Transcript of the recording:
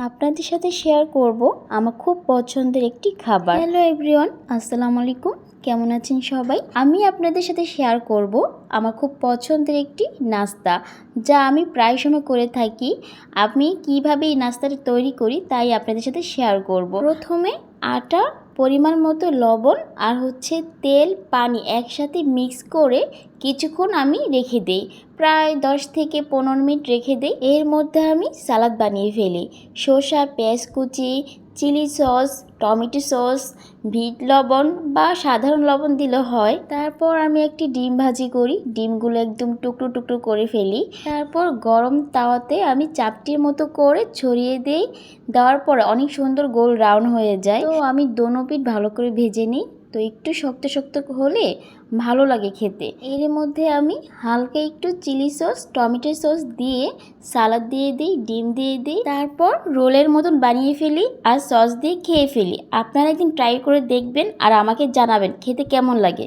আপনাদের সাথে শেয়ার করব আমার খুব পছন্দের একটি খাবার। হ্যালো এভরিওয়ান, আসসালামু আলাইকুম। কেমন আছেন সবাই? আমি আপনাদের সাথে শেয়ার করব আমার খুব পছন্দের একটি নাস্তা, যা আমি প্রায় সময় করে থাকি। আমি কিভাবে এই নাস্তাটা তৈরি করি তাই আপনাদের সাথে শেয়ার করব। প্রথমে আটা, পরিমাণ মতো লবণ আর তেল, পানি একসাথে মিক্স করে কিছুক্ষণ আমি রেখে দেই। প্রায় 10 থেকে 15 মিনিট রেখে দেই। এর মধ্যে আমি সালাদ বানিয়ে ফেলি। শসা, পেঁয়াজ কুচি, চিলি সস, টমেটো সস, বিট লবণ বা সাধারণ লবণ দিলে হয়। তারপর আমি একটি ডিম ভাজি করি। ডিমগুলো একদম টুকরো টুকরো করে ফেলি। তারপর গরম তাওয়াতে আমি চাপটির মতো করে ছড়িয়ে দিই। দেওয়ার পরে অনেক সুন্দর গোল রাউন্ড হয়ে যায়। তো আমি দোনো পিঠ ভালো করে ভেজে নিই। তো একটু শক্ত শক্ত হলে ভালো লাগে খেতে। এর মধ্যে আমি হালকা একটু চিলি সস, টমেটো সস দিয়ে সালাদ দিয়ে দিই, ডিম দিয়ে দিই। তারপর রোলের মতন বানিয়ে ফেলি আর সস দিয়ে খেয়ে ফেলি। আপনারা একদিন ট্রাই করে দেখবেন আর আমাকে জানাবেন খেতে কেমন লাগে।